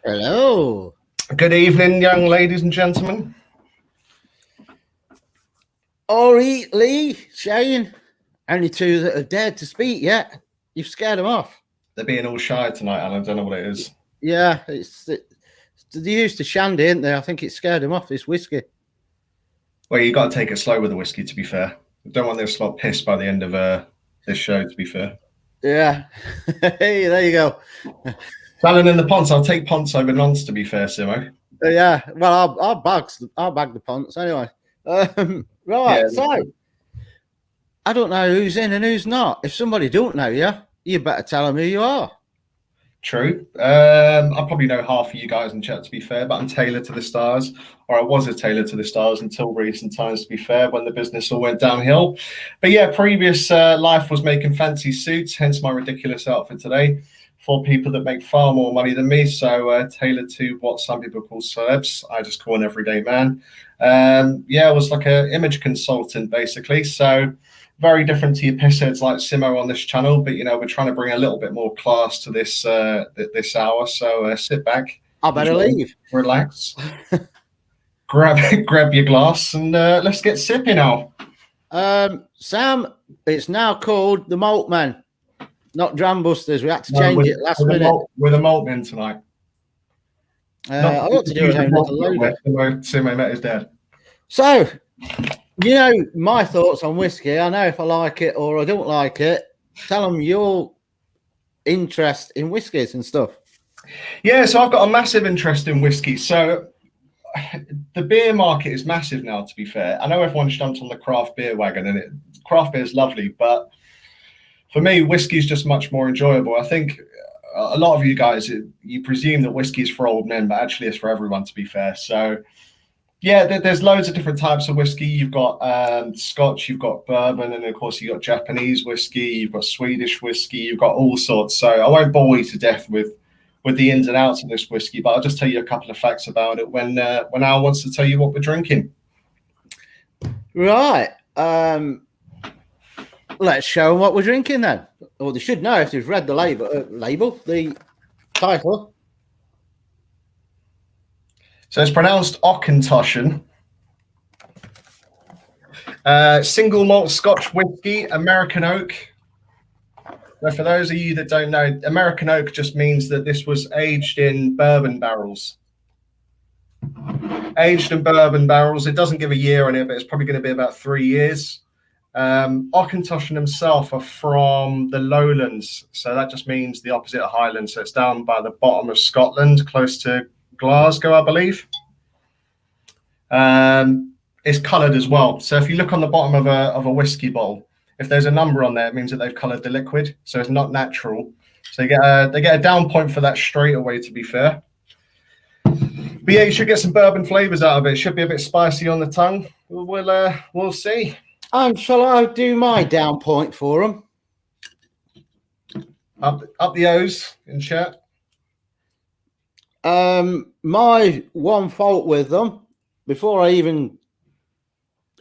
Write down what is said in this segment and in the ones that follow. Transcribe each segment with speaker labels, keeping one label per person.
Speaker 1: Hello.
Speaker 2: Good evening, young ladies and gentlemen.
Speaker 1: Ori, Lee, Shane, only two that have dared to speak yet. You've scared them off.
Speaker 2: They're being all shy tonight, Alan. I don't know what it is.
Speaker 1: Yeah, they used to shandy, didn't they? I think it scared them off, this whiskey.
Speaker 2: Well, you got to take it slow with the whiskey, to be fair. I don't want them to slot pissed by the end of this show, to be fair.
Speaker 1: Yeah. Hey, there you go.
Speaker 2: Alan in the Ponce. I'll take Ponce over nonce, to be fair, Simo.
Speaker 1: Yeah, well, I'll bag the Ponce anyway. Right, yeah, so I don't know who's in and who's not. If somebody don't know you better tell them who you are.
Speaker 2: True. I probably know half of you guys in chat, to be fair, but I'm Taylor to the Stars, or I was a Taylor to the Stars until recent times, to be fair, when the business all went downhill. But yeah, previous life was making fancy suits, hence my ridiculous outfit today, for people that make far more money than me. So tailored to what some people call celebs. I just call an everyday man. Yeah, I was like an image consultant, basically. So very different to your pissheads like Simo on this channel, but we're trying to bring a little bit more class to this this hour. So sit back.
Speaker 1: I better leave.
Speaker 2: Relax. grab your glass and let's get sipping now.
Speaker 1: Sam, it's now called the Malt Man, not Dram Busters. We had to change it last minute.
Speaker 2: We're the Malt Men tonight.
Speaker 1: I ought to do it with a logo.
Speaker 2: Simo met his dad.
Speaker 1: So, you know my thoughts on whiskey. I know if I like it or I don't like it. Tell them your interest in whiskies and stuff.
Speaker 2: Yeah, so I've got a massive interest in whiskey. So the beer market is massive now, to be fair. I know everyone's jumped on the craft beer wagon, and craft beer is lovely, but for me, whiskey is just much more enjoyable. I think a lot of you guys, you presume that whiskey is for old men, but actually it's for everyone, to be fair. So yeah, there's loads of different types of whiskey. You've got Scotch, you've got bourbon, and of course you've got Japanese whiskey, you've got Swedish whiskey, you've got all sorts. So I won't bore you to death with the ins and outs of this whiskey, but I'll just tell you a couple of facts about it when Al wants to tell you what we're drinking.
Speaker 1: Right. Let's show them what we're drinking then. Or they should know if they've read the the title.
Speaker 2: So it's pronounced Auchentoshan. Single malt Scotch whiskey, American Oak. Now, for those of you that don't know, American Oak just means that this was aged in bourbon barrels. Aged in bourbon barrels. It doesn't give a year on it, but it's probably going to be about 3 years. Auchentoshan himself are from the Lowlands, so that just means the opposite of Highlands. So it's down by the bottom of Scotland, close to Glasgow, I believe. It's coloured as well. So if you look on the bottom of a whiskey bottle, if there's a number on there, it means that they've coloured the liquid, so it's not natural. So they get a down point for that straight away, to be fair. But yeah, you should get some bourbon flavours out of it. It should be a bit spicy on the tongue. We'll see.
Speaker 1: And shall I do my down point for them?
Speaker 2: Up the O's in chat.
Speaker 1: My one fault with them, before I even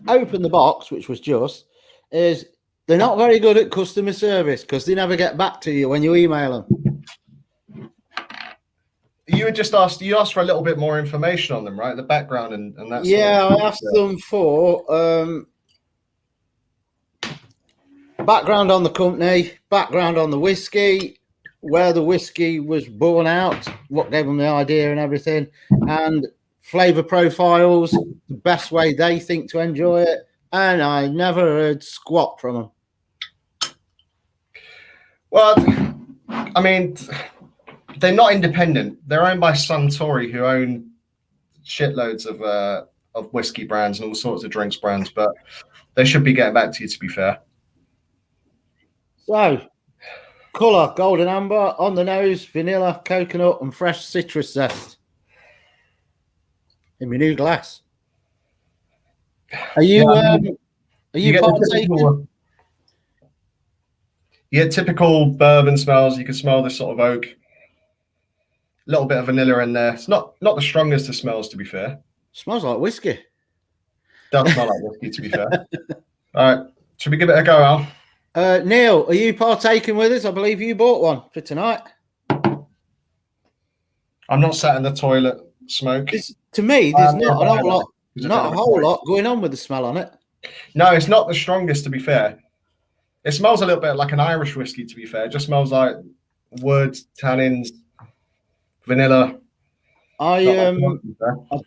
Speaker 1: opened the box, which was just, is they're not very good at customer service because they never get back to you when you email them.
Speaker 2: You had just asked for a little bit more information on them, right? The background and that.
Speaker 1: Yeah, I asked them for background on the company, background on the whiskey, where the whiskey was born out, what gave them the idea and everything, and flavor profiles, the best way they think to enjoy it. And I never heard squat from them.
Speaker 2: Well, I mean, they're not independent. They're owned by Suntory, who own shitloads of whiskey brands and all sorts of drinks brands, but they should be getting back to you, to be fair.
Speaker 1: So, colour, golden amber, on the nose, vanilla, coconut, and fresh citrus zest. In my new glass. Are you partaking?
Speaker 2: You get typical bourbon smells. You can smell this sort of oak. A little bit of vanilla in there. It's not the strongest of smells, to be fair.
Speaker 1: Smells like whiskey.
Speaker 2: Does smell like whiskey, to be fair. All right. Should we give it a go, Al?
Speaker 1: Neil, are you partaking with us? I believe you bought one for tonight.
Speaker 2: I'm not sat in the toilet smoke.
Speaker 1: To me, there's not a whole lot going on with the smell on it.
Speaker 2: No, it's not the strongest, to be fair. It smells a little bit like an Irish whiskey, to be fair. It just smells like wood, tannins, vanilla.
Speaker 1: I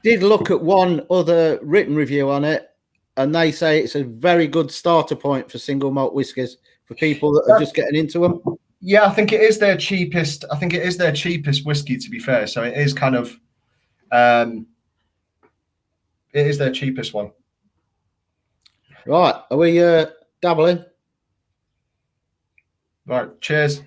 Speaker 1: did look at one other written review on it, and they say it's a very good starter point for single malt whiskies for people that are just getting into them.
Speaker 2: Yeah, I think it is their cheapest. I think it is their cheapest whiskey, to be fair. So it is kind of, it is their cheapest one.
Speaker 1: Right, are we dabbling?
Speaker 2: Right, cheers.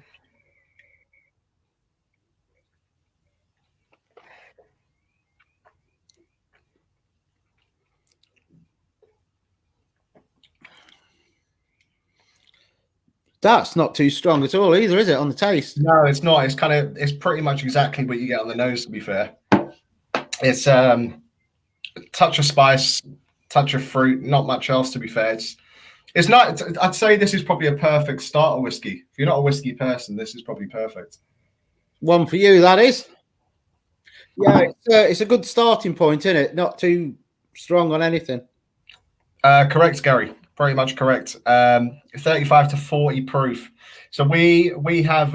Speaker 1: That's not too strong at all either, is it, on the taste?
Speaker 2: No, it's not. It's pretty much exactly what you get on the nose, to be fair. It's a touch of spice, touch of fruit, not much else, to be fair. It's not. I'd say this is probably a perfect starter whiskey. If you're not a whiskey person, this is probably perfect.
Speaker 1: One for you, that is. Yeah, it's a good starting point, isn't it? Not too strong on anything.
Speaker 2: Correct, Gary. Very much correct. 35 to 40 proof. So we have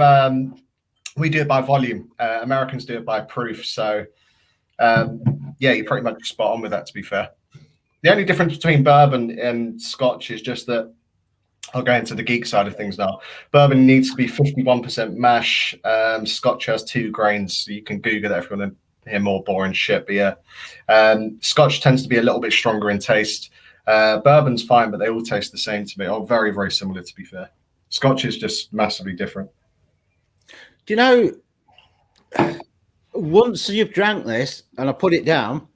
Speaker 2: we do it by volume. Americans do it by proof. So yeah, you're pretty much spot on with that, to be fair. The only difference between bourbon and Scotch is just that I'll go into the geek side of things now. Bourbon needs to be 51% mash. Scotch has 2 grains. So you can Google that if you want to hear more boring shit. But yeah, Scotch tends to be a little bit stronger in taste. Bourbon's fine, but they all taste the same to me. Or very, very similar, to be fair. Scotch is just massively different.
Speaker 1: Do you know, once you've drank this and I put it down,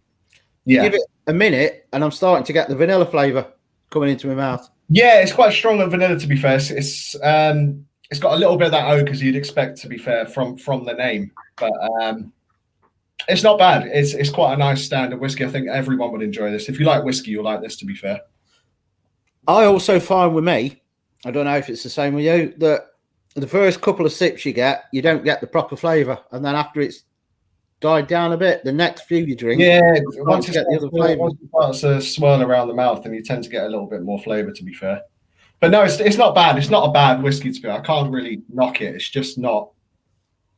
Speaker 1: give it a minute and I'm starting to get the vanilla flavour coming into my mouth.
Speaker 2: Yeah, it's quite strong on vanilla, to be fair. It's got a little bit of that oak, as you'd expect, to be fair, from the name. But it's not bad. It's quite a nice standard whiskey. I think everyone would enjoy this. If you like whiskey, you'll like this, to be fair.
Speaker 1: I also find with me, I don't know if it's the same with you, that the first couple of sips you don't get the proper flavour. And then after it's died down a bit, the next few you drink,
Speaker 2: once it starts to swirl around the mouth, and you tend to get a little bit more flavour, to be fair. But no, it's not bad. It's not a bad whiskey, to be fair. I can't really knock it. It's just not.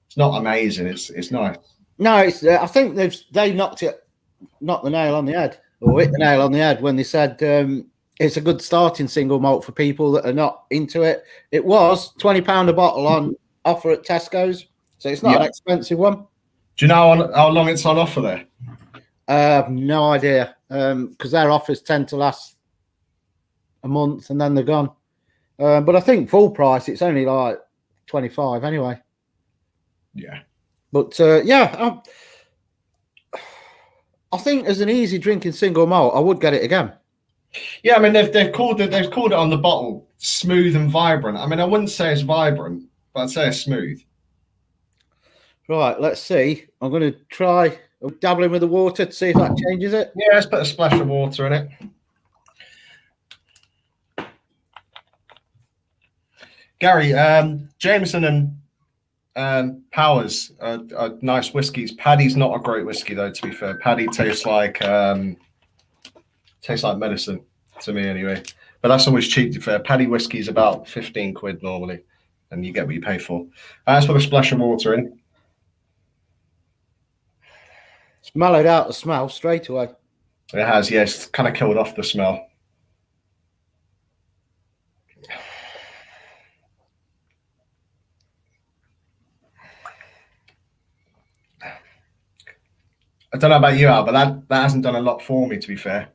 Speaker 2: It's not amazing. It's nice.
Speaker 1: No, I think they knocked the nail on the head, or hit the nail on the head when they said it's a good starting single malt for people that are not into it. It was £20 a bottle on offer at Tesco's, so it's not an expensive one.
Speaker 2: Do you know how long it's on offer there?
Speaker 1: I have no idea, because their offers tend to last a month and then they're gone. But I think full price, it's only like 25 anyway.
Speaker 2: Yeah.
Speaker 1: But yeah, I think as an easy drinking single malt, I would get it again.
Speaker 2: Yeah, I mean they've called it on the bottle smooth and vibrant. I mean, I wouldn't say it's vibrant, but I'd say it's smooth.
Speaker 1: Right, let's see. I'm going to try dabbling with the water to see if that changes it.
Speaker 2: Yeah, let's put a splash of water in it. Gary, Jameson and Powers are nice whiskies. Paddy's not a great whiskey, though, to be fair. Paddy tastes like medicine to me, anyway. But that's always cheap, to be fair. Paddy whiskey is about 15 quid normally, and you get what you pay for. Let's put a splash of water in.
Speaker 1: It's mellowed out the smell straight away.
Speaker 2: It has, yes. It's kind of killed off the smell. I don't know about you, Al, but that hasn't done a lot for me, to be fair.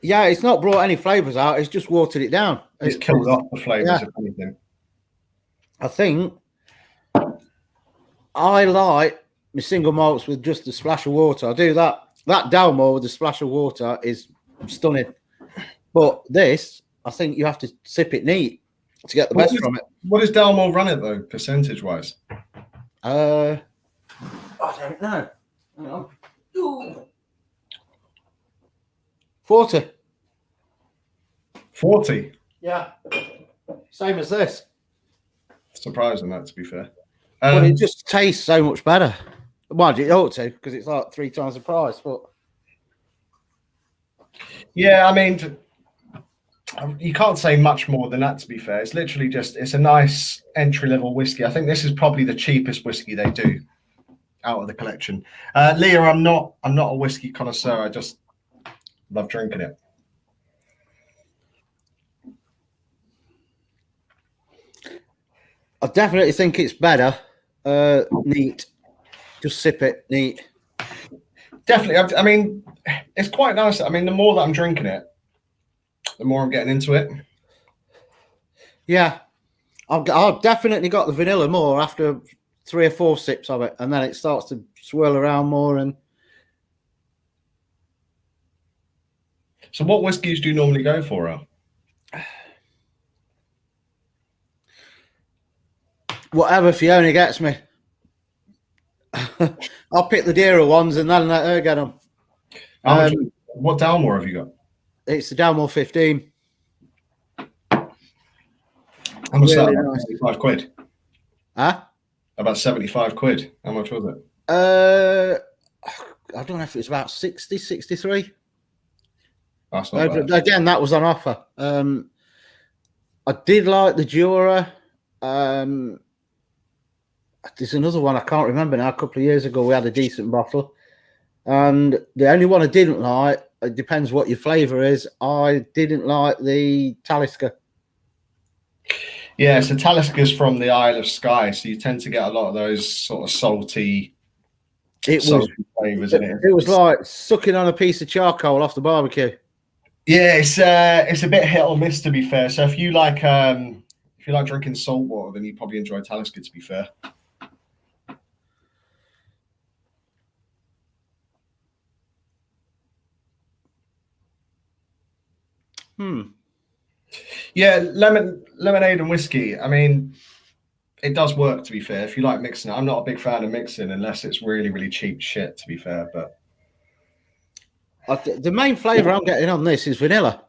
Speaker 1: Yeah, it's not brought any flavours out. It's just watered it down.
Speaker 2: It's killed off the flavours, if anything.
Speaker 1: I think I like my single malts with just a splash of water. I do that. That Dalmore with a splash of water is stunning. But this, I think you have to sip it neat to get the best from it.
Speaker 2: What does Dalmore run it, though, percentage-wise?
Speaker 1: I don't know. Hang on. Ooh. 40.
Speaker 2: 40?
Speaker 1: Yeah. Same as this.
Speaker 2: Surprising that, to be fair.
Speaker 1: But it just tastes so much better. Mind you, it ought to, because it's like 3 times the price. But
Speaker 2: yeah, I mean, you can't say much more than that, to be fair. It's literally just, it's a nice entry-level whiskey. I think this is probably the cheapest whiskey they do out of the collection. Leah, I'm not a whiskey connoisseur. I just love drinking it.
Speaker 1: I definitely think it's better. Neat. Just sip it, neat.
Speaker 2: Definitely. I mean, it's quite nice. I mean, the more that I'm drinking it, the more I'm getting into it.
Speaker 1: Yeah. I've definitely got the vanilla more after 3 or 4 sips of it, and then it starts to swirl around more. And
Speaker 2: so what whiskies do you normally go for, Al?
Speaker 1: whatever Fiona gets me. I'll pick the dearer ones and then let her get them.
Speaker 2: What Dalmore have you got?
Speaker 1: It's the Dalmore 15.
Speaker 2: How much
Speaker 1: Really
Speaker 2: that?
Speaker 1: nice.
Speaker 2: 75 quid.
Speaker 1: Huh?
Speaker 2: About 75 quid. How much was it?
Speaker 1: I don't know if it was about 60, 63.
Speaker 2: That's not bad.
Speaker 1: Again, that was on offer. I did like the Jura. There's another one I can't remember now. A couple of years ago, we had a decent bottle. And the only one I didn't like, it depends what your flavour is, I didn't like the Talisker.
Speaker 2: Yeah, so Talisker's from the Isle of Skye, so you tend to get a lot of those sort of salty flavours in it.
Speaker 1: It was like sucking on a piece of charcoal off the barbecue.
Speaker 2: Yeah, it's a bit hit or miss, to be fair. So if you like drinking salt water, then you probably enjoy Talisker, to be fair. Yeah, lemonade and whiskey. I mean, it does work, to be fair. If you like mixing it, I'm not a big fan of mixing unless it's really, really cheap shit, to be fair. But
Speaker 1: The main flavour I'm getting on this is vanilla,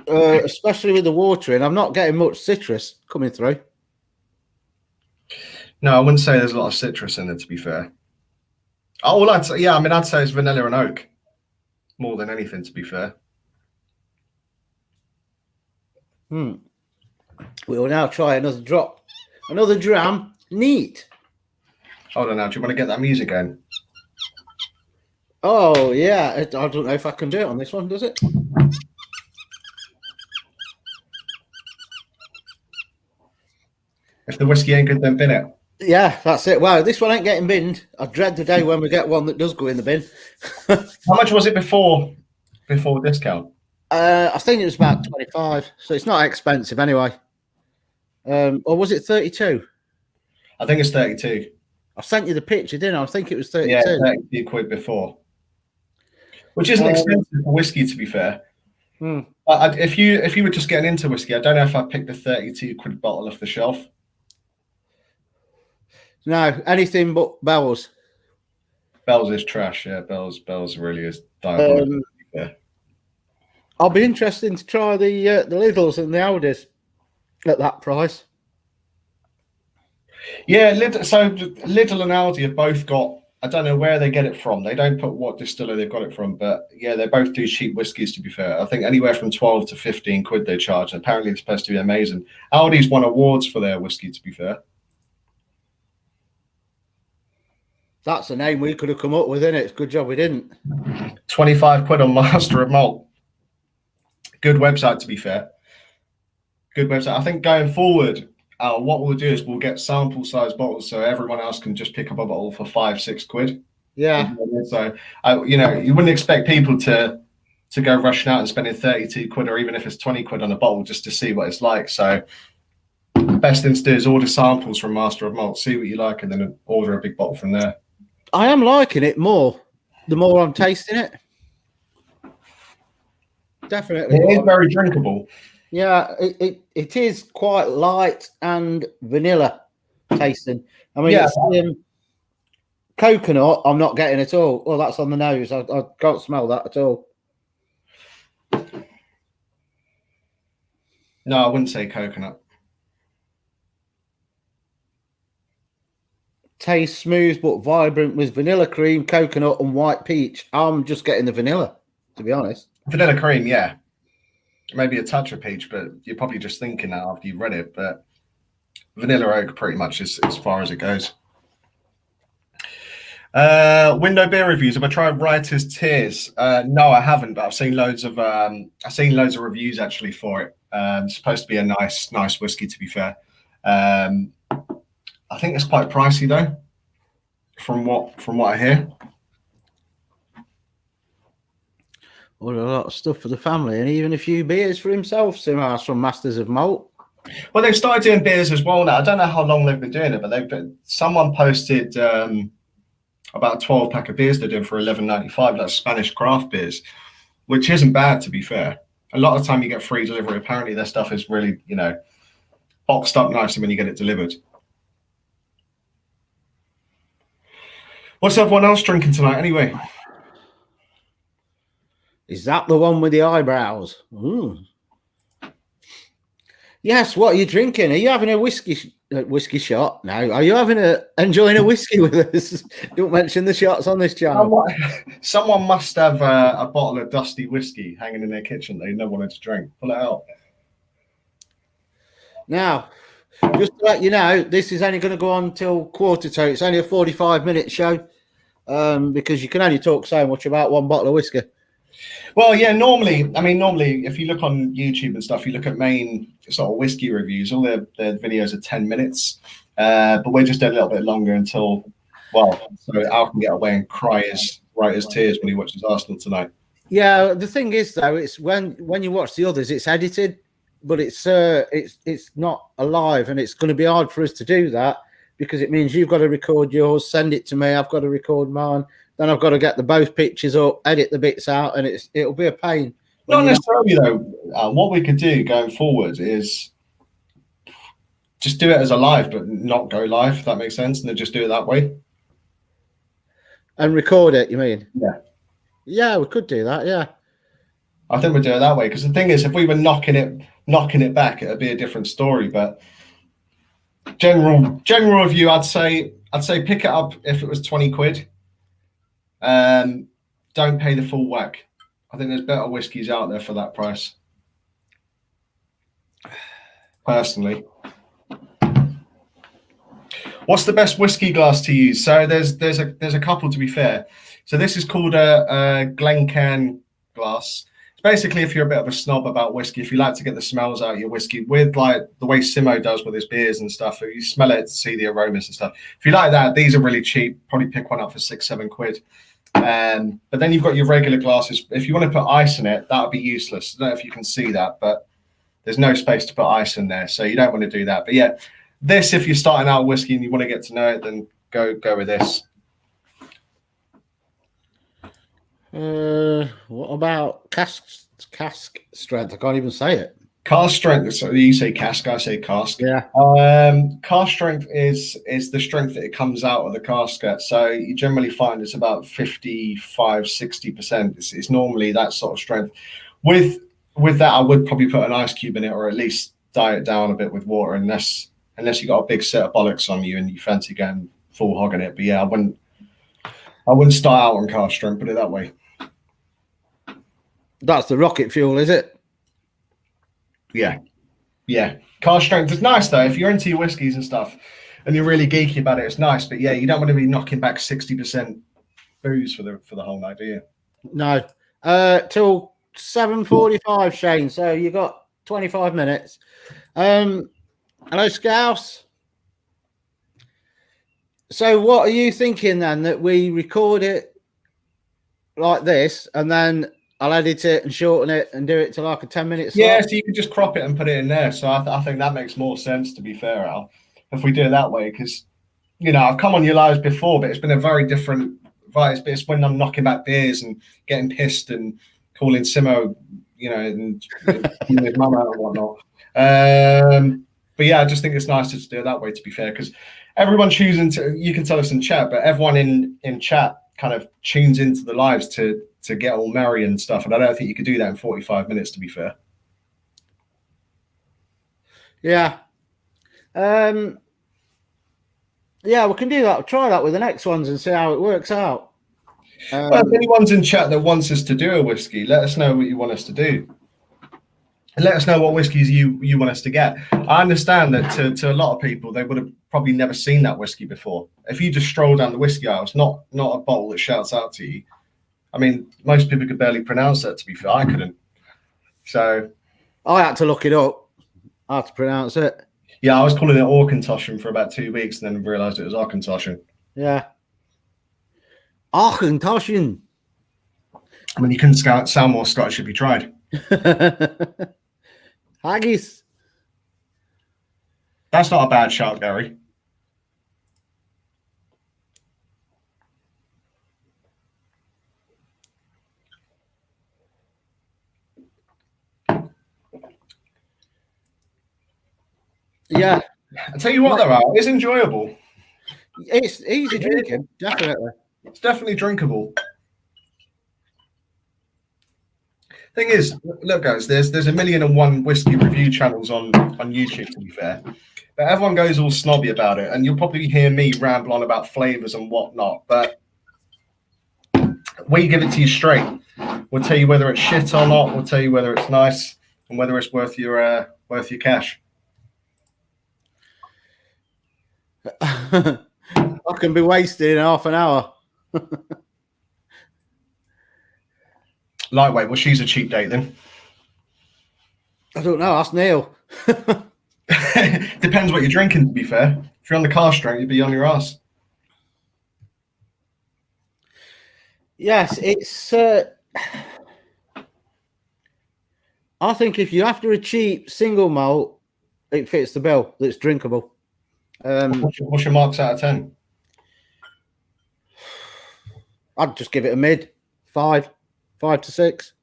Speaker 1: especially with the water in. I'm not getting much citrus coming through.
Speaker 2: No, I wouldn't say there's a lot of citrus in it, to be fair. I'd say it's vanilla and oak more than anything, to be fair.
Speaker 1: We will now try another drop, another dram. Neat.
Speaker 2: Hold on now. Do you want to get that music going?
Speaker 1: Oh yeah, I don't know if I can do it on this one. Does it?
Speaker 2: If the whiskey ain't good, then bin it.
Speaker 1: Yeah, that's it. Wow, this one ain't getting binned. I dread the day when we get one that does go in the bin.
Speaker 2: How much was it before discount?
Speaker 1: I think it was about 25, so it's not expensive anyway. Or was it 32?
Speaker 2: I think it's 32.
Speaker 1: I sent you the picture, didn't I? I think it was 32.
Speaker 2: Yeah, 32 quid before, which isn't expensive for whiskey, to be fair. If you were just getting into whiskey, I don't know if I'd pick the 32 quid bottle off the shelf.
Speaker 1: No, anything but Bell's.
Speaker 2: Bell's is trash. Yeah, Bell's really is diabolical.
Speaker 1: I'll be interested to try the Lidls and the Audis at that price.
Speaker 2: Yeah, so Lidl and Aldi have both got, I don't know where they get it from. They don't put what distiller they've got it from, but yeah, they both do cheap whiskies, to be fair. I think anywhere from 12 to 15 quid they charge, and apparently it's supposed to be amazing. Aldi's won awards for their whiskey, to be fair.
Speaker 1: That's a name we could have come up with, isn't it? It's a good job we didn't.
Speaker 2: 25 quid on Master of Malt. Good website, to be fair. Good website. I think going forward, what we'll do is we'll get sample size bottles so everyone else can just pick up a bottle for 5-6 quid.
Speaker 1: Yeah.
Speaker 2: So you wouldn't expect people to go rushing out and spending 32 quid or even if it's 20 quid on a bottle just to see what it's like. So the best thing to do is order samples from Master of Malt, see what you like, and then order a big bottle from there.
Speaker 1: I am liking it more the more I'm tasting it. Definitely.
Speaker 2: It is very drinkable.
Speaker 1: Yeah, it is quite light and vanilla tasting. I mean,
Speaker 2: yeah.
Speaker 1: It's, coconut, I'm not getting at all. Well, that's on the nose. I can't smell that at all.
Speaker 2: No, I wouldn't say coconut.
Speaker 1: tastes smooth but vibrant with vanilla cream, coconut, and white peach. I'm just getting the vanilla, to be honest.
Speaker 2: Vanilla cream, yeah. Maybe a touch of peach, but you're probably just thinking that after you've read it. But vanilla oak pretty much is as far as it goes. Window beer reviews. Have I tried Writer's Tears? No, I haven't, but I've seen loads of reviews actually for it. It's supposed to be a nice whiskey, to be fair. I think it's quite pricey though, from what I hear.
Speaker 1: Well, a lot of stuff for the family, and even a few beers for himself. Similar from Masters of Malt.
Speaker 2: Well, they've started doing beers as well now. I don't know how long they've been doing it, but someone posted about a 12-pack of beers they're doing for $11.95. That's Spanish craft beers, which isn't bad, to be fair. A lot of the time you get free delivery. Apparently their stuff is really, boxed up nicely when you get it delivered. What's everyone else drinking tonight anyway?
Speaker 1: Is that the one with the eyebrows? Ooh. Yes, what are you drinking? Are you having a whiskey shot now? Are you enjoying a whiskey with us? Don't mention the shots on this channel.
Speaker 2: Someone must have a bottle of dusty whiskey hanging in their kitchen they never wanted to drink. Pull it out.
Speaker 1: Now, just to let you know, this is only going to go on till 1:45. It's only a 45-minute show because you can only talk so much about one bottle of whiskey.
Speaker 2: Well, yeah, normally, if you look on YouTube and stuff, you look at main sort of whiskey reviews, all their videos are 10 minutes. But we're just a little bit longer so Al can get away and write his tears when he watches Arsenal tonight.
Speaker 1: Yeah, the thing is, though, it's when you watch the others, it's edited, but it's not alive, and it's going to be hard for us to do that because it means you've got to record yours, send it to me, I've got to record mine. Then I've got to get both pictures up, edit the bits out, and it'll be a pain.
Speaker 2: Not necessarily, though. What we could do going forward is just do it as a live, but not go live, if that makes sense, and then just do it that way.
Speaker 1: And record it, you mean?
Speaker 2: Yeah.
Speaker 1: Yeah, we could do that, yeah.
Speaker 2: I think we'd do it that way, because the thing is, if we were knocking it back, it would be a different story. But general review, I'd say pick it up if it was 20 quid. Don't pay the full whack. I think there's better whiskies out there for that price. Personally. What's the best whiskey glass to use? So there's a couple, to be fair. So this is called a Glencairn glass. It's basically if you're a bit of a snob about whiskey, if you like to get the smells out of your whiskey with like the way Simo does with his beers and stuff, if you smell it, see the aromas and stuff. If you like that, these are really cheap. Probably pick one up for 6-7 quid. But then you've got your regular glasses. If you want to put ice in it, that would be useless. I don't know if you can see that, but there's no space to put ice in there, so you don't want to do that. But yeah, this, if you're starting out whiskey and you want to get to know it, then go with this.
Speaker 1: What about cask strength? I can't even say it.
Speaker 2: Cask strength. So you say cask, I say cask.
Speaker 1: Yeah.
Speaker 2: Cask strength is the strength that it comes out of the casket. So you generally find it's about 55-60%. It's normally that sort of strength. With that, I would probably put an ice cube in it, or at least dye it down a bit with water, unless you got a big set of bollocks on you and you fancy going full hog in it. But yeah, I wouldn't start out on cask strength. Put it that way.
Speaker 1: That's the rocket fuel, is it?
Speaker 2: Yeah. Cask strength is nice though. If you're into your whiskies and stuff and you're really geeky about it, it's nice. But yeah, you don't want to be knocking back 60% booze for the whole night, do you?
Speaker 1: No. Till 7:45, Shane. So you got 25 minutes. Hello, Scouse. So what are you thinking then, that we record it like this and then I'll edit it and shorten it and do it to like a 10-minute slot?
Speaker 2: Yeah, so you can just crop it and put it in there. So I think that makes more sense, to be fair, Al, if we do it that way. Because, I've come on your lives before, but it's been a very different vibe. It's when I'm knocking back beers and getting pissed and calling Simo, and his mum out and whatnot. But yeah, I just think it's nice to do it that way, to be fair, because everyone you can tell us in chat, but everyone in chat kind of tunes into the lives to get all merry and stuff. And I don't think you could do that in 45 minutes, to be fair.
Speaker 1: Yeah. Yeah, we can do that. Try that with the next ones and see how it works out.
Speaker 2: Well, if anyone's in chat that wants us to do a whiskey, let us know what you want us to do. And let us know what whiskies you want us to get. I understand that to a lot of people, they would have probably never seen that whiskey before. If you just stroll down the whiskey aisle, it's not a bottle that shouts out to you. I mean, most people could barely pronounce that, to be fair. I couldn't. So
Speaker 1: I had to look it up. I had to pronounce it.
Speaker 2: Yeah, I was calling it Auchentoshan for about 2 weeks and then realised it was Auchentoshan.
Speaker 1: Yeah. Auchentoshan.
Speaker 2: I mean, you couldn't sound more Scottish if you tried.
Speaker 1: Haggis.
Speaker 2: That's not a bad shout, Gary.
Speaker 1: Yeah.
Speaker 2: I tell you what, though, it's enjoyable.
Speaker 1: It's easy drinking, definitely.
Speaker 2: It's definitely drinkable. Thing is, look, guys, there's 1,000,001 whiskey review channels on YouTube, to be fair. But everyone goes all snobby about it, and you'll probably hear me ramble on about flavours and whatnot. But we give it to you straight. We'll tell you whether it's shit or not. We'll tell you whether it's nice and whether it's worth your cash.
Speaker 1: I can be wasted in half an hour.
Speaker 2: Lightweight. Well, she's a cheap date then.
Speaker 1: I don't know. Ask Neil.
Speaker 2: Depends what you're drinking, to be fair. If you're on the car strength, you'd be on your ass.
Speaker 1: Yes, it's. I think if you're after a cheap single malt, it fits the bill. That's drinkable.
Speaker 2: What's your marks out of 10?
Speaker 1: I'd just give it a mid 5 to 6.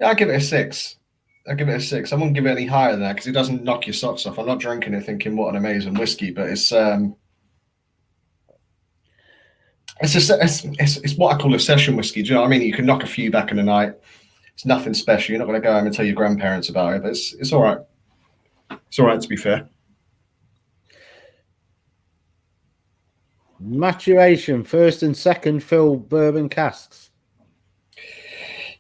Speaker 2: Yeah, I'd give it a 6. I wouldn't give it any higher than that because it doesn't knock your socks off. I'm not drinking it thinking what an amazing whiskey, but it's what I call a session whiskey. Do you know what I mean? You can knock a few back in the night. It's nothing special. You're not going to go home and tell your grandparents about it, but it's all right. It's all right, to be fair.
Speaker 1: Maturation, first and second fill bourbon casks.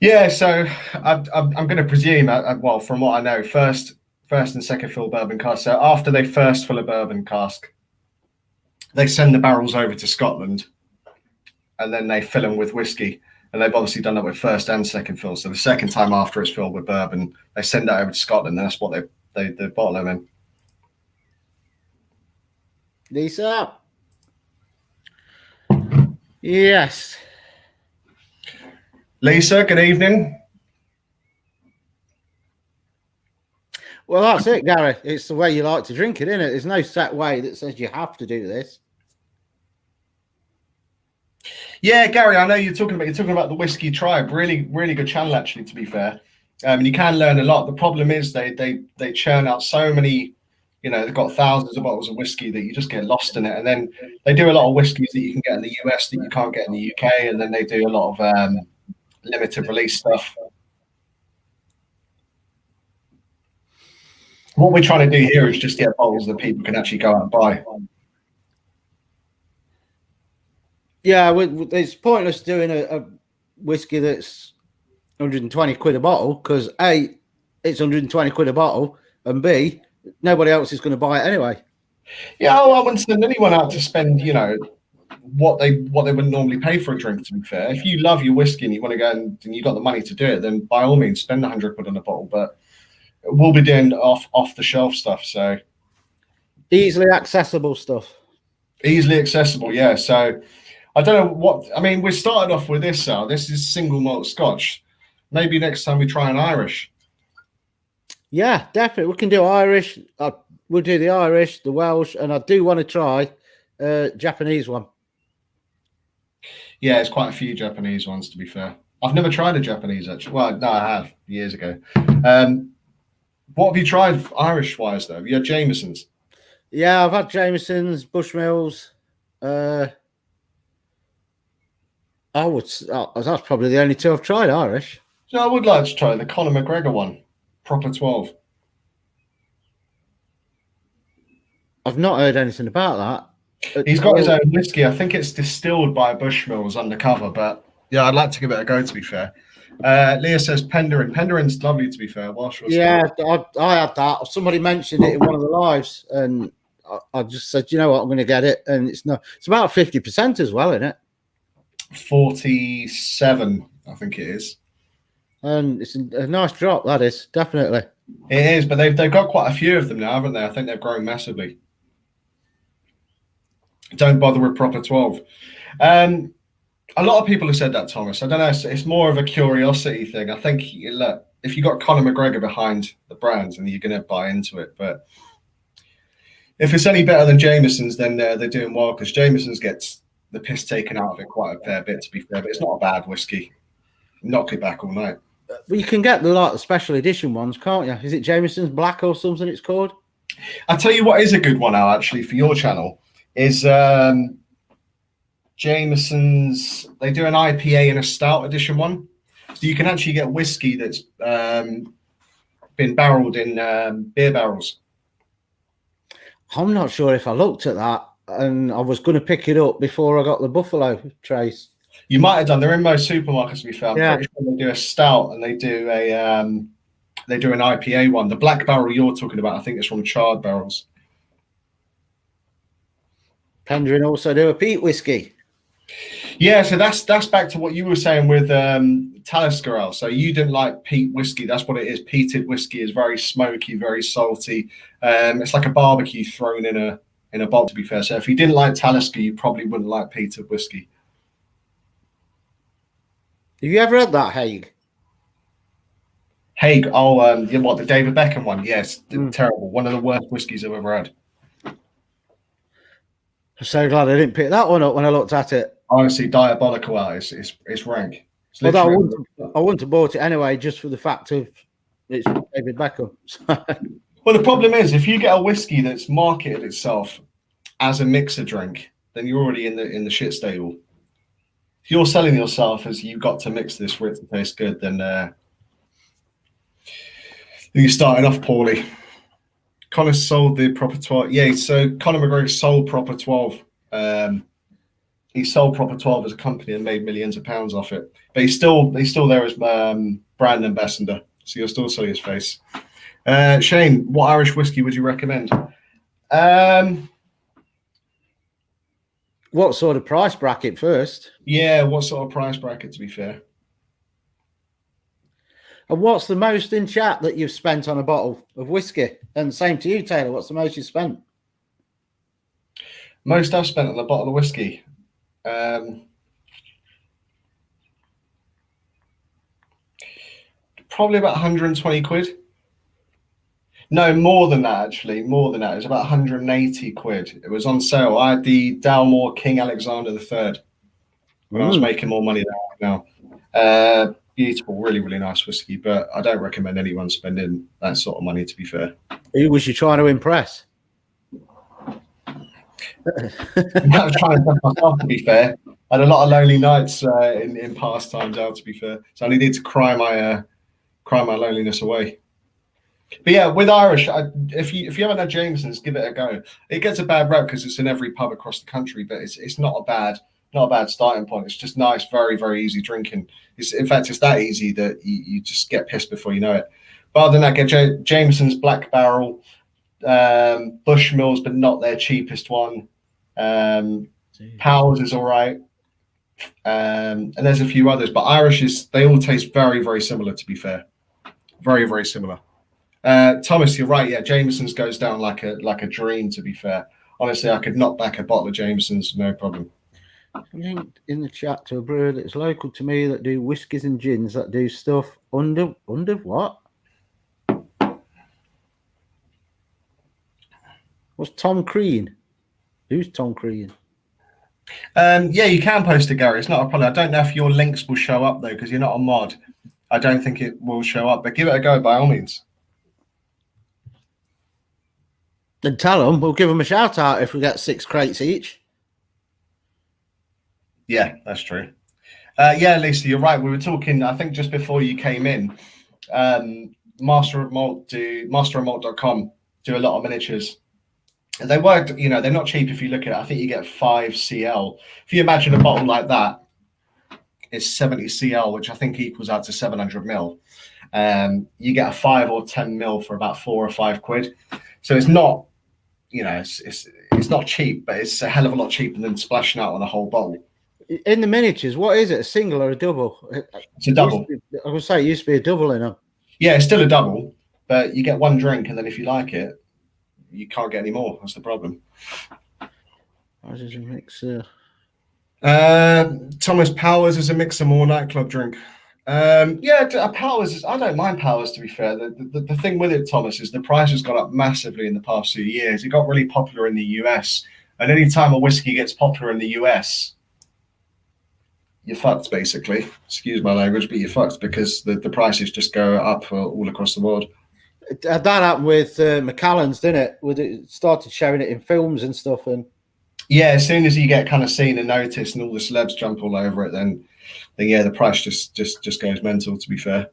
Speaker 2: Yeah, so I'm going to presume, well, from what I know, first and second fill bourbon cask. So after they first fill a bourbon cask, they send the barrels over to Scotland, and then they fill them with whiskey. And they've obviously done that with first and second fill. So the second time after it's filled with bourbon, they send that over to Scotland, and that's what they bottle them in.
Speaker 1: Lisa. Yes.
Speaker 2: Lisa, good evening.
Speaker 1: Well, that's it, Gary. It's the way you like to drink it, isn't it? There's no set way that says you have to do this.
Speaker 2: Yeah, Gary, I know you're talking about the Whiskey Tribe. Really, really good channel, actually, to be fair. And you can learn a lot. The problem is they churn out so many, they've got thousands of bottles of whiskey that you just get lost in it. And then they do a lot of whiskies that you can get in the US that you can't get in the UK. And then they do a lot of limited release stuff. What we're trying to do here is just get bottles that people can actually go out and buy.
Speaker 1: Yeah, it's pointless doing a whiskey that's 120 quid a bottle because A, it's 120 quid a bottle, and B, nobody else is going to buy it anyway.
Speaker 2: Yeah, I wouldn't send anyone out to spend, what they would normally pay for a drink, to be fair. If you love your whiskey and you want to go and you've got the money to do it, then by all means spend 100 quid on a bottle. But we'll be doing off the shelf stuff, so
Speaker 1: easily accessible stuff.
Speaker 2: Easily accessible, yeah. So I don't know we started off with this. This is single malt Scotch. Maybe next time we try an Irish.
Speaker 1: Yeah, definitely. We can do Irish. We'll do the Irish, the Welsh, and I do want to try Japanese one.
Speaker 2: Yeah, it's quite a few Japanese ones, to be fair. I've never tried a Japanese, actually. Well, no, I have, years ago. What have you tried Irish-wise, though? Have you had Jameson's?
Speaker 1: Yeah, I've had Jameson's, Bushmills. That's probably the only two I've tried Irish.
Speaker 2: So I would like to try the Conor McGregor one, proper 12.
Speaker 1: I've not heard anything about that.
Speaker 2: He's got his own whiskey. I think it's distilled by Bushmills undercover, but yeah, I'd like to give it a go, to be fair. Leah says Penderin. Penderin's lovely, to be fair.
Speaker 1: Yeah, I had that. Somebody mentioned it in one of the lives, and I just said, you know what, I'm going to get it. And it's about 50% as well, isn't it?
Speaker 2: 47, I think it is.
Speaker 1: And it's a nice drop, that is, definitely.
Speaker 2: It is, but they've got quite a few of them now, haven't they? I think they've grown massively. Don't bother with proper 12. A lot of people have said that, Thomas. I don't know. It's more of a curiosity thing. I think, look, if you got Conor McGregor behind the brand, and you're going to buy into it. But if it's any better than Jameson's, then they're doing well, because Jameson's gets the piss taken out of it quite a fair bit, to be fair. But it's not a bad whiskey. Knock it back all night.
Speaker 1: Well, you can get the special edition ones, can't you? Is it Jameson's Black or something it's called?
Speaker 2: I'll tell you what is a good one, Al, actually, for your channel, is Jameson's. They do an IPA and a stout edition one. So you can actually get whiskey that's been barreled in beer barrels.
Speaker 1: I'm not sure if I looked at that, and I was going to pick it up before I got the Buffalo Trace.
Speaker 2: You might have done. They're in most supermarkets, to be fair. I'm
Speaker 1: Yeah.
Speaker 2: pretty sure they do a stout and they do an IPA one. The black barrel you're talking about, I think it's from charred barrels.
Speaker 1: Penderin also do a peat whiskey.
Speaker 2: Yeah, so that's back to what you were saying with Talisker Ale. So you didn't like peat whiskey. That's what it is. Peated whiskey is very smoky, very salty. It's like a barbecue thrown in a bowl, to be fair. So if you didn't like Talisker, you probably wouldn't like peated whiskey.
Speaker 1: Have you ever had that, Haig?
Speaker 2: Haig, the David Beckham one? Yes, terrible. One of the worst whiskies I've ever had.
Speaker 1: I'm so glad I didn't pick that one up when I looked at it.
Speaker 2: Honestly, diabolical out. It's rank. It's
Speaker 1: Although I wouldn't have bought it anyway, just for the fact of it's David Beckham.
Speaker 2: Well, the problem is, if you get a whiskey that's marketed itself as a mixer drink, then you're already in the shit stable. If you're selling yourself as you've got to mix this for it to taste good, then you're starting off poorly. Conor sold the proper 12. Yeah, so Conor McGregor sold proper 12. He sold proper 12 as a company and made millions of pounds off it. But he's still there as brand ambassador, so you'll still see his face. Shane, what Irish whiskey would you recommend?
Speaker 1: What sort of price bracket first?
Speaker 2: Yeah, what sort of price bracket, to be fair?
Speaker 1: And what's the most in chat that you've spent on a bottle of whiskey? And same to you, Taylor. What's the most you spent?
Speaker 2: Most I've spent on a bottle of whiskey. Probably about 120 quid. No, more than that, actually. More than that. It was about 180 quid. It was on sale. I had the Dalmore King Alexander III when I was making more money than I have now. Beautiful, really, really nice whiskey, but I don't recommend anyone spending that sort of money, to be fair.
Speaker 1: Who was you trying to impress?
Speaker 2: I was trying to impress myself, to be fair. I had a lot of lonely nights in past times out, to be fair. So I needed to cry my loneliness away. But yeah, with Irish, if you haven't had Jameson's, give it a go. It gets a bad rep because it's in every pub across the country, but it's not a bad starting point. It's just nice, very, very easy drinking. In fact, it's that easy that you just get pissed before you know it. But other than that, get Jameson's Black Barrel, Bushmills, but not their cheapest one. Powers is all right. And there's a few others, but Irish they all taste very, very similar, to be fair. Very, very similar. Thomas, you're right. Yeah, Jameson's goes down like a dream, to be fair. Honestly, I could knock back a bottle of Jameson's, no problem.
Speaker 1: Linked in the chat to a brewer that's local to me that do whiskies and gins that do stuff under what? What's Tom Crean? Who's Tom Crean?
Speaker 2: Yeah, you can post it, Gary. It's not a problem. I don't know if your links will show up, though, because you're not a mod. I don't think it will show up, but give it a go by all means.
Speaker 1: Then tell them, we'll give them a shout out if we get 6 crates each.
Speaker 2: Yeah, that's true. Yeah, Lisa, you're right. We were talking, I think, just before you came in. Masterofmalt.com do a lot of miniatures. They work, you know, they're not cheap if you look at it. I think you get 5 CL. If you imagine a bottle like that, it's 70 CL, which I think equals out to 700 mil. You get a 5 or 10 mil for about 4 or 5 quid. So it's not, you know, it's not cheap, but it's a hell of a lot cheaper than splashing out on a whole bottle.
Speaker 1: In the miniatures, what is it? A single or a double?
Speaker 2: It's a double.
Speaker 1: I would say it used to be a double in them.
Speaker 2: Yeah, it's still a double, but you get one drink, and then if you like it, you can't get any more. That's the problem.
Speaker 1: I just mixer.
Speaker 2: Thomas Powers is a mixer, more nightclub drink. Yeah, Powers. I don't mind Powers, to be fair. The thing with it, Thomas, is the price has gone up massively in the past few years. It got really popular in the US, and any time a whiskey gets popular in the US, you're fucked, basically. Excuse my language, but you're fucked because the prices just go up all across the world.
Speaker 1: That happened with Macallan's, didn't it? With it started showing it in films and stuff, and
Speaker 2: yeah, as soon as you get kind of seen and noticed, and all the celebs jump all over it, then yeah, the price just goes mental. To be fair,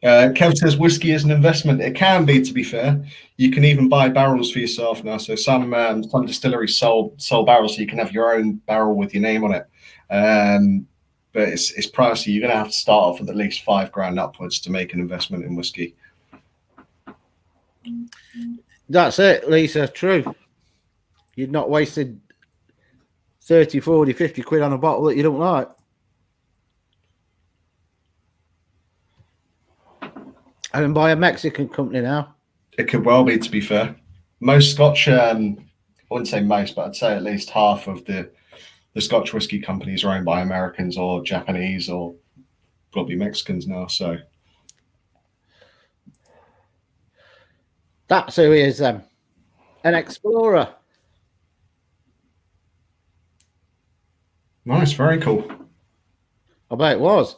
Speaker 2: Kev says whiskey is an investment. It can be, to be fair. You can even buy barrels for yourself now. So some distilleries sell barrels, so you can have your own barrel with your name on it. But it's pricey. You're going to have to start off with at least $5,000 upwards to make an investment in whiskey.
Speaker 1: That's it, Lisa. True. You've not wasted 30, 40, 50 quid on a bottle that you don't like. I can buy a Mexican company now.
Speaker 2: It could well be, to be fair. Most Scotch, I wouldn't say most, but I'd say at least half of the Scotch whiskey companies are owned by Americans or Japanese or probably Mexicans now. So
Speaker 1: that's who he is, an explorer.
Speaker 2: Nice, very cool.
Speaker 1: I bet it was.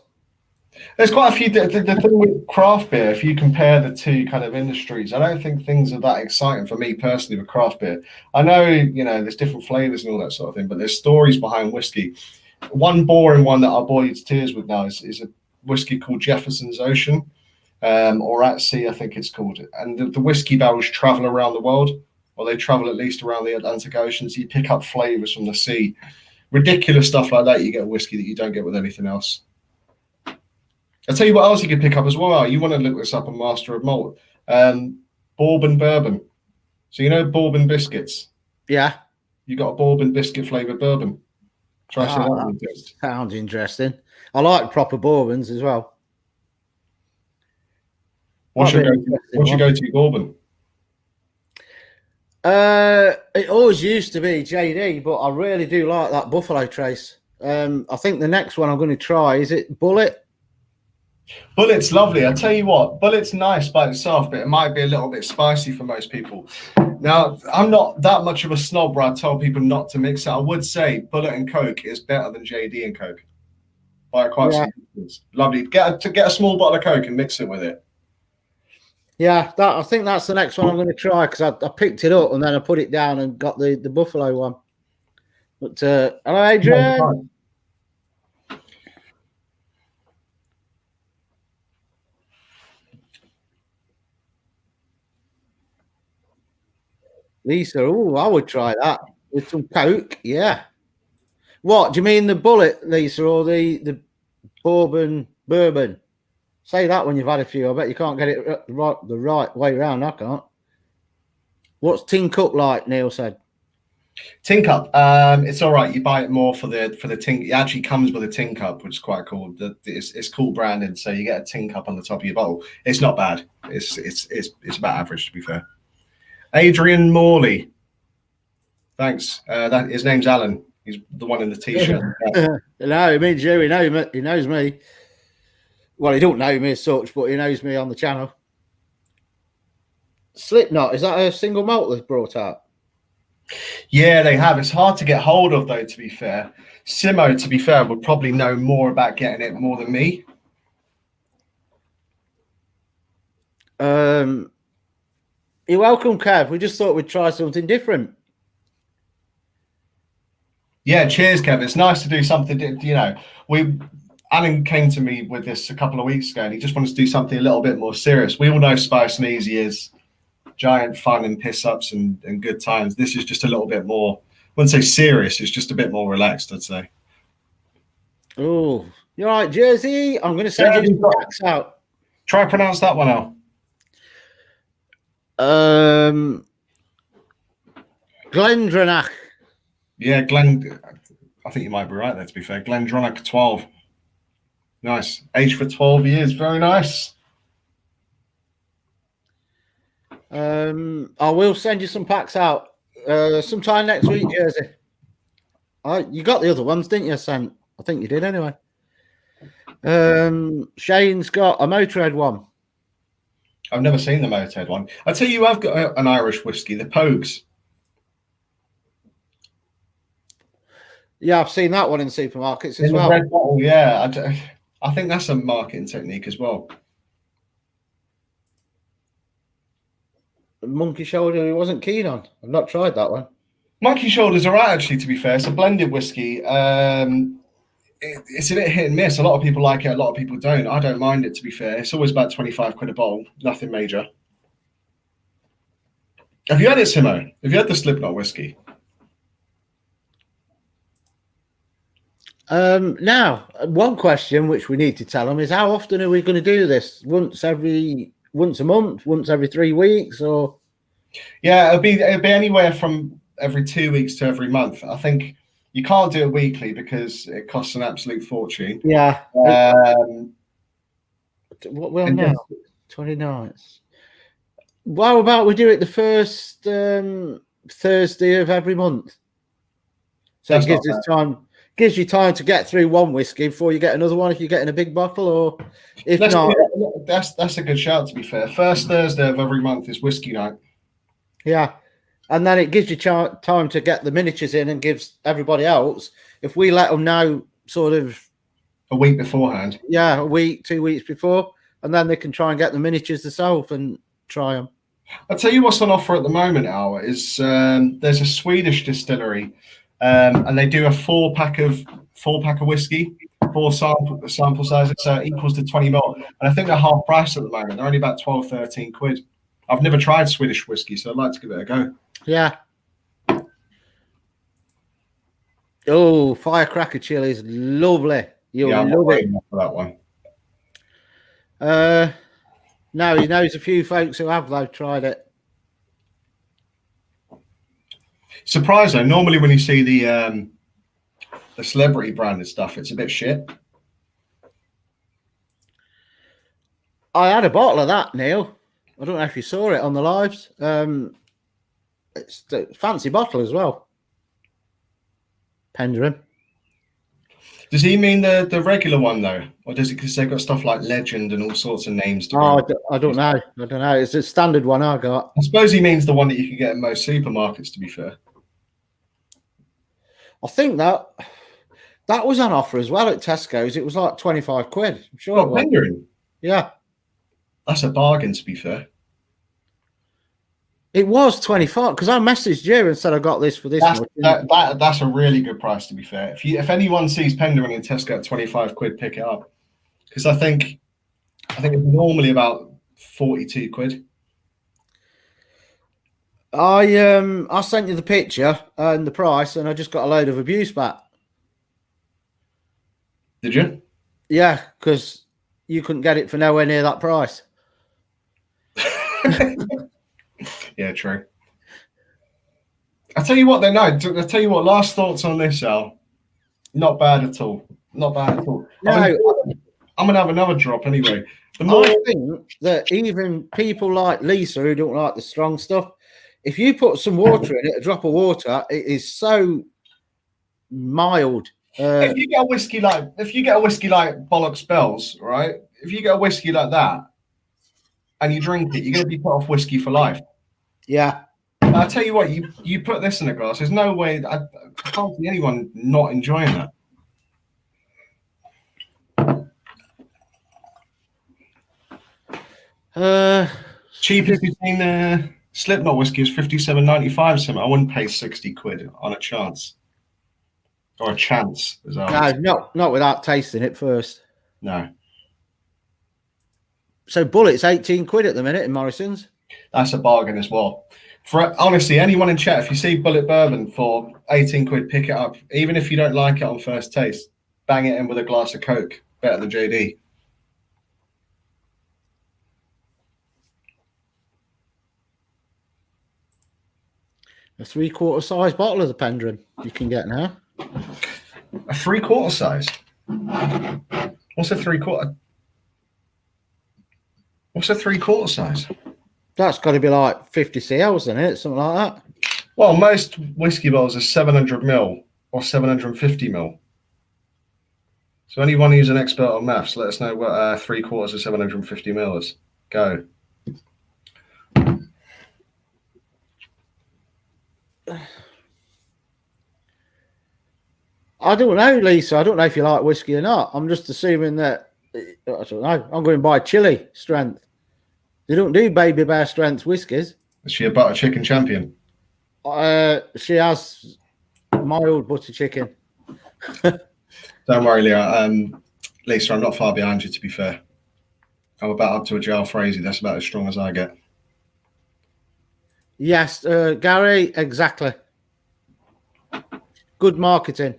Speaker 2: There's quite a few. The thing with craft beer, if you compare the two kind of industries, I don't think things are that exciting for me personally with craft beer. I know, you know, there's different flavors and all that sort of thing, but there's stories behind whiskey. One boring one that I bore you to tears with now is a whiskey called Jefferson's Ocean, or At Sea, I think it's called. And the whiskey barrels travel around the world, or they travel at least around the Atlantic Ocean, so you pick up flavors from the sea. Ridiculous stuff like that you get with whiskey that you don't get with anything else. I'll tell you what else you can pick up as well. You want to look this up on Master of Malt. Bourbon bourbon. So you know bourbon biscuits?
Speaker 1: Yeah.
Speaker 2: You got a bourbon biscuit flavoured bourbon. Try some of that.
Speaker 1: Sounds interesting. I like proper bourbons as well.
Speaker 2: What's your go-to bourbon?
Speaker 1: It always used to be JD, but I really do like that Buffalo Trace. I think the next one I'm going to try, is it Bullet?
Speaker 2: Bullet's lovely. I tell you what, Bullet's nice by itself, but it might be a little bit spicy for most people. Now, I'm not that much of a snob where I tell people not to mix it. I would say Bullet and Coke is better than JD and Coke by quite some distance. Lovely. Get a small bottle of Coke and mix it with it.
Speaker 1: Yeah, I think that's the next one I'm going to try, because I picked it up and then I put it down and got the Buffalo one. But hello, Adrian. Lisa, oh, I would try that with some Coke. Yeah. What do you mean, the Bullet, Lisa, or the bourbon? Say that when you've had a few. I bet you can't get it the right way around. I can't. What's Tin Cup like? Neil said.
Speaker 2: Tin Cup. It's all right. You buy it more for the tin. It actually comes with a tin cup, which is quite cool. It's cool branded, so you get a tin cup on the top of your bottle. It's not bad. It's about average, to be fair. Adrian Morley. Thanks. His name's Alan. He's the one in the t-shirt.
Speaker 1: No, it means you. He knows me. Well, he don't know me as such, but he knows me on the channel. Slipknot, is that a single malt they've brought out?
Speaker 2: Yeah, they have. It's hard to get hold of, though, to be fair. Simo, to be fair, would probably know more about getting it more than me.
Speaker 1: You're welcome, Kev. We just thought we'd try something different.
Speaker 2: Yeah, cheers, Kev. It's nice to do something. You know, Alan came to me with this a couple of weeks ago, and he just wanted to do something a little bit more serious. We all know Spice and Easy is giant fun and piss ups and good times. This is just a little bit more, I wouldn't say serious, it's just a bit more relaxed, I'd say.
Speaker 1: Oh, you're right, Jersey. I'm going to send you some packs out.
Speaker 2: Try pronounce that one out.
Speaker 1: Glendronach.
Speaker 2: Yeah, I think you might be right there, to be fair. Glendronach 12. Nice. Aged for 12 years. Very nice.
Speaker 1: I will send you some packs out sometime next week, Jersey. You got the other ones, didn't you, Sam? I think you did anyway. Shane's got a Motorhead one.
Speaker 2: I've never seen the Motorhead one. I tell you, I've got an Irish whiskey, the Pogues.
Speaker 1: Yeah, I've seen that one in supermarkets as
Speaker 2: in
Speaker 1: well.
Speaker 2: The red bottle, yeah. I think that's a marketing technique as well.
Speaker 1: Monkey Shoulder, he wasn't keen on. I've not tried that one.
Speaker 2: Monkey Shoulder's all right, actually, to be fair. It's a blended whiskey. It's a bit hit and miss. A lot of people like it, a lot of people don't. I don't mind it, to be fair. It's always about 25 quid a bottle. Nothing major. Have you had it, Simo? Have you had the Slipknot whiskey?
Speaker 1: Now, one question which we need to tell them is how often are we going to do this? Once a month, once every 3 weeks, or?
Speaker 2: Yeah, it'll be anywhere from every 2 weeks to every month. I think you can't do it weekly because it costs an absolute fortune.
Speaker 1: Yeah. What we're on now? 29th. How about we do it the first Thursday of every month? So it gives you time to get through one whiskey before you get another one if you're getting a big bottle, or if not.
Speaker 2: That's a good shout, to be fair. First Thursday of every month is whiskey night.
Speaker 1: Yeah. And then it gives you time to get the miniatures in and gives everybody else, if we let them know sort of
Speaker 2: a week beforehand.
Speaker 1: Yeah, a week, 2 weeks before, and then they can try and get the miniatures themselves and try them.
Speaker 2: I'll tell you what's on offer at the moment, Al, is there's a Swedish distillery and they do a four pack of whiskey, 4 sample sizes, so it equals to 20 ml. And I think they're half price at the moment. They're only about 12, 13 quid. I've never tried Swedish whiskey, so I'd like to give it a go.
Speaker 1: Yeah. Oh, firecracker chili is lovely. You'll love it.
Speaker 2: For that one.
Speaker 1: No, he knows a few folks who have, though, tried it.
Speaker 2: Surprised though, normally when you see the celebrity branded stuff, it's a bit shit.
Speaker 1: I had a bottle of that, Neil. I don't know if you saw it on the lives. It's a fancy bottle as well. Penderham.
Speaker 2: Does he mean the regular one though, or does it because they've got stuff like Legend and all sorts of names?
Speaker 1: I don't know. It's a standard one I got.
Speaker 2: I suppose he means the one that you can get in most supermarkets. To be fair,
Speaker 1: I think that was on offer as well at Tesco's. It was like 25 quid. I'm sure.
Speaker 2: Oh, Penderham.
Speaker 1: Yeah,
Speaker 2: that's a bargain. To be fair.
Speaker 1: It was 25 because I messaged you and said I got this for this.
Speaker 2: That's a really good price, to be fair. If anyone sees Penderham in Tesco at 25 quid, pick it up, because I think it's normally about 42 quid.
Speaker 1: I sent you the picture and the price, and I just got a load of abuse back.
Speaker 2: Did you?
Speaker 1: Yeah, because you couldn't get it for nowhere near that price.
Speaker 2: Yeah, true. I'll tell you what, then. No, I'll tell you what. Last thoughts on this, Al. Not bad at all. Not bad at all.
Speaker 1: No,
Speaker 2: I'm gonna have another drop anyway.
Speaker 1: I think that even people like Lisa who don't like the strong stuff, if you put some water in it, a drop of water, it is so mild.
Speaker 2: If you get a whiskey like Bollock Spells, right? If you get a whiskey like that and you drink it, you're gonna be put off whiskey for life.
Speaker 1: Yeah.
Speaker 2: I'll tell you what, you put this in a glass, there's no way, I can't see anyone not enjoying that. Cheapest between the Slipknot whiskey is $57.95. Something. I wouldn't pay 60 quid on a chance. Or a chance, as I would.
Speaker 1: No, not without tasting it first.
Speaker 2: No.
Speaker 1: So Bullet's 18 quid at the minute in Morrison's.
Speaker 2: That's a bargain as well. For honestly, anyone in chat, if you see Bullet Bourbon for 18 quid, pick it up. Even if you don't like it on first taste, bang it in with a glass of Coke. Better than JD.
Speaker 1: A 3/4 size bottle of the Pendrin you can get now.
Speaker 2: A 3/4 size. What's a 3/4? What's a 3/4 size?
Speaker 1: That's got to be like 50 cls, isn't it? Something like that.
Speaker 2: Well, most whiskey bottles are 700 ml or 750 ml. So anyone who's an expert on maths, let us know what 3/4 of 750 ml is. Go.
Speaker 1: I don't know, Lisa. I don't know if you like whiskey or not. I'm just assuming that, I don't know. I'm going by chili strength. They don't do baby bear strength whiskies.
Speaker 2: Is she a butter chicken champion?
Speaker 1: She has mild butter chicken.
Speaker 2: Don't worry, Leah. Lisa, I'm not far behind you, to be fair. I'm about up to a jail Phrasey. That's about as strong as I get.
Speaker 1: Yes, Gary, exactly. Good marketing.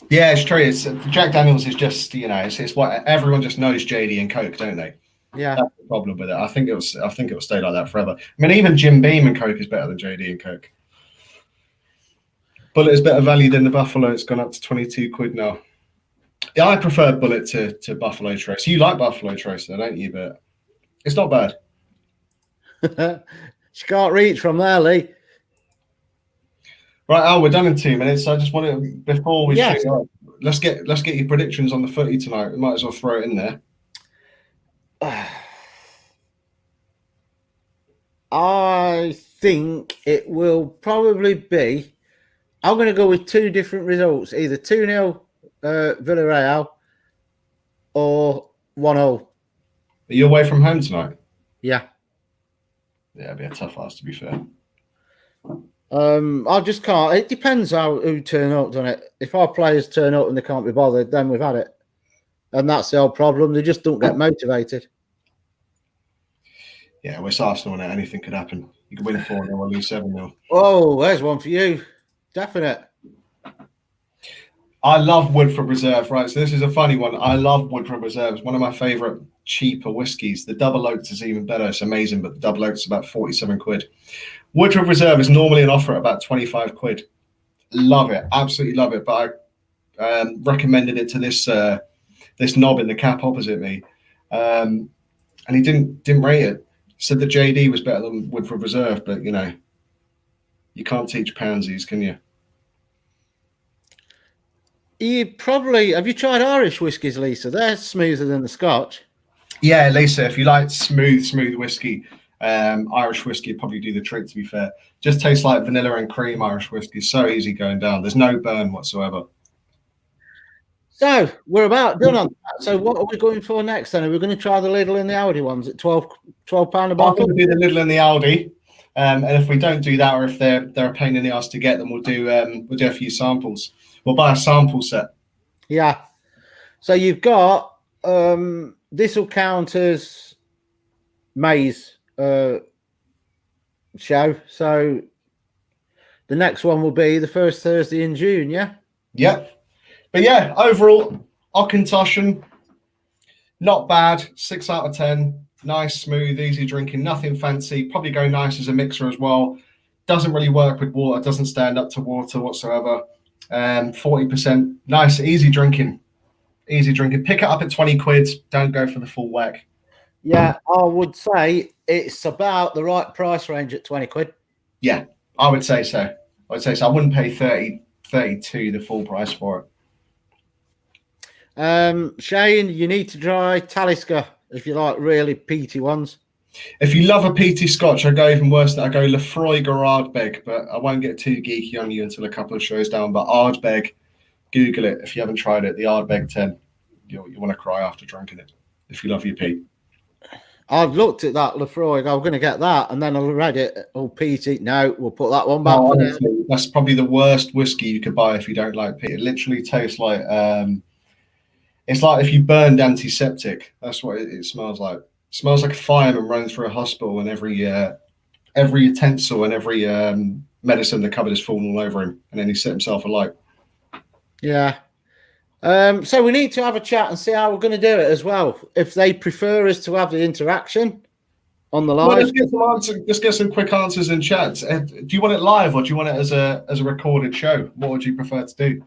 Speaker 2: Yeah, it's true. It's Jack Daniels is just, it's what everyone just knows JD and Coke, don't they?
Speaker 1: Yeah.
Speaker 2: That's the problem with it. I think it'll stay like that forever. I mean, even Jim Beam and Coke is better than JD and Coke. Bullet is better value than the Buffalo. It's gone up to 22 quid now. Yeah, I prefer Bullet to Buffalo Trace. You like Buffalo Trace, though, don't you? But it's not bad.
Speaker 1: She can't reach from there, Lee.
Speaker 2: Right, Al, we're done in 2 minutes. I just wanted, before we shoot up, let's get your predictions on the footy tonight. We might as well throw it in there.
Speaker 1: I think it will probably be. I'm going to go with 2 different results, either 2-0 Villarreal or 1-0.
Speaker 2: Are you away from home tonight?
Speaker 1: Yeah.
Speaker 2: Yeah, it'd be a tough ask, to be fair.
Speaker 1: I just can't. It depends who turn up, doesn't it? If our players turn up and they can't be bothered, then we've had it. And that's the old problem. They just don't get motivated.
Speaker 2: Yeah, we're Arsenal and anything could happen. You could win 4-0 or lose 7-0.
Speaker 1: Oh, there's one for you. Definite.
Speaker 2: I love Woodford Reserve, right? So this is a funny one. I love Woodford Reserve. It's one of my favourite cheaper whiskies. The double oaked is even better. It's amazing, but the double oaked is about 47 quid. Woodford Reserve is normally an offer at about 25 quid. Love it. Absolutely love it. But I recommended it to this knob in the cap opposite me. And he didn't rate it. Said that JD was better than Woodford Reserve, but you can't teach pansies, can you?
Speaker 1: Have you tried Irish whiskies, Lisa? They're smoother than the Scotch.
Speaker 2: Yeah, Lisa, if you like smooth whiskey, Irish whiskey would probably do the trick, to be fair. Just tastes like vanilla and cream Irish whiskey. So easy going down. There's no burn whatsoever.
Speaker 1: So we're about done on that. So what are we going for next then? Are we going to try the Lidl and the Audi ones at £12 a bottle?
Speaker 2: I'm going to do the Lidl and the Aldi. And if we don't do that, or if they're a pain in the ass to get them, we'll do a few samples. We'll buy a sample set.
Speaker 1: Yeah. So you've got this will count as May's show. So the next one will be the first Thursday in June, yeah?
Speaker 2: Yep. But yeah, overall, Auchentoshan, not bad. 6 out of 10. Nice, smooth, easy drinking. Nothing fancy. Probably go nice as a mixer as well. Doesn't really work with water. Doesn't stand up to water whatsoever. 40%. Nice, easy drinking. Easy drinking. Pick it up at 20 quid. Don't go for the full whack.
Speaker 1: Yeah, I would say it's about the right price range at 20 quid.
Speaker 2: Yeah, I would say so. I wouldn't pay 30, 32 the full price for it.
Speaker 1: Shane, you need to try Talisker if you like really peaty ones.
Speaker 2: If you love a peaty Scotch, I go even worse. I go Lefroy or Ardbeg, but I won't get too geeky on you until a couple of shows down. But Ardbeg, Google it if you haven't tried it. The Ardbeg 10, you want to cry after drinking it. If you love your peat,
Speaker 1: I've looked at that Lefroy. I'm going to get that, and then I read it. Oh, peaty. No, we'll put that one back.
Speaker 2: Honestly, that's probably the worst whiskey you could buy if you don't like peat. It literally tastes like It's like if you burned antiseptic. That's what it smells like. It smells like a fireman running through a hospital, and every utensil and every medicine in the cupboard is falling all over him, and then he set himself alight.
Speaker 1: Yeah. So we need to have a chat and see how we're going to do it as well. If they prefer us to have the interaction on the live.
Speaker 2: Well, let's get some answers. Let's get some quick answers in chat. Do you want it live or do you want it as a recorded show? What would you prefer to do?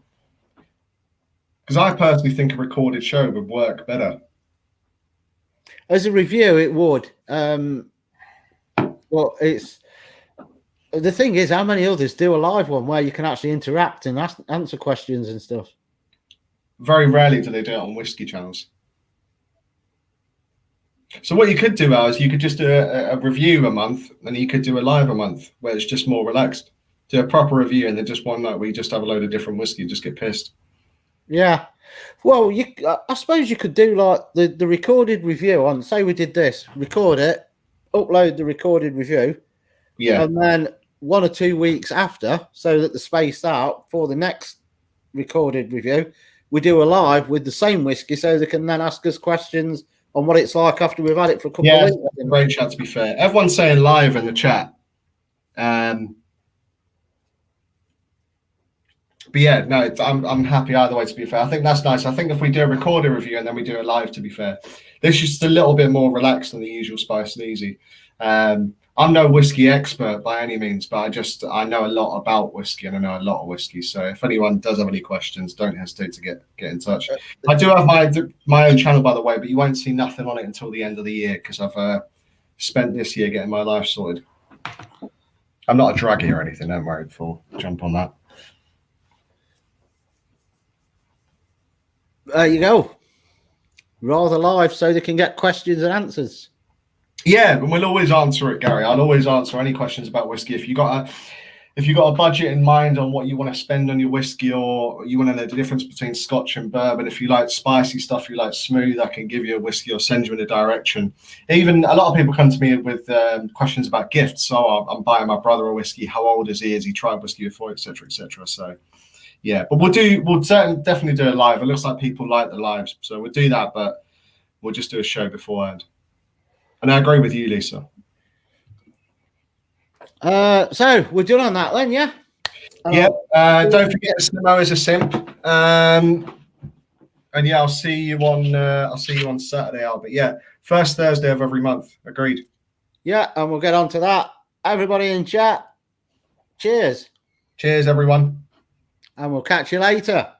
Speaker 2: Because I personally think a recorded show would work better.
Speaker 1: As a review, it would. Well, it's the thing is, how many others do a live one where you can actually interact and answer questions and stuff?
Speaker 2: Very rarely do they do it on whiskey channels. So what you could do, Al, is you could just do a review a month, and you could do a live a month where it's just more relaxed. Do a proper review, and then just one night where you just have a load of different whiskey and just get pissed.
Speaker 1: Yeah. Well, I suppose you could do like the recorded review on, say we did this, record it, upload the recorded review.
Speaker 2: Yeah.
Speaker 1: And then 1 or 2 weeks after, so that they're spaced out for the next recorded review, we do a live with the same whiskey so they can then ask us questions on what it's like after we've had it for a couple of weeks.
Speaker 2: Yeah, great chat, to be fair. Everyone's saying live in the chat. But yeah, no, I'm happy either way, to be fair. I think that's nice. I think if we do a recorded review and then we do it live, to be fair, this is just a little bit more relaxed than the usual Spice and Easy. I'm no whiskey expert by any means, but I know a lot about whiskey and I know a lot of whiskey. So if anyone does have any questions, don't hesitate to get in touch. I do have my own channel, by the way, but you won't see nothing on it until the end of the year because I've spent this year getting my life sorted. I'm not a draggy or anything, don't worry, before jump on that.
Speaker 1: There you go. Rather live so they can get questions and answers. Yeah,
Speaker 2: and we'll always answer it, Gary. I'll always answer any questions about whiskey. If you got a budget in mind on what you want to spend on your whiskey, or you want to know the difference between Scotch and bourbon, if you like spicy stuff, you like smooth, I can give you a whiskey or send you in a direction. Even a lot of people come to me with questions about gifts. So I'm buying my brother a whiskey. How old is he? Has he tried whiskey before, etc., etc. So yeah, but we'll definitely do a live. It looks like people like the lives, so we'll do that, but we'll just do a show beforehand. And I agree with you, Lisa.
Speaker 1: So we're done on that then, yeah?
Speaker 2: Yeah. Don't forget Snimo is a simp. And yeah, I'll see you on Saturday, Al. But yeah, first Thursday of every month. Agreed.
Speaker 1: Yeah, and we'll get on to that. Everybody in chat, cheers.
Speaker 2: Cheers, everyone.
Speaker 1: And we'll catch you later.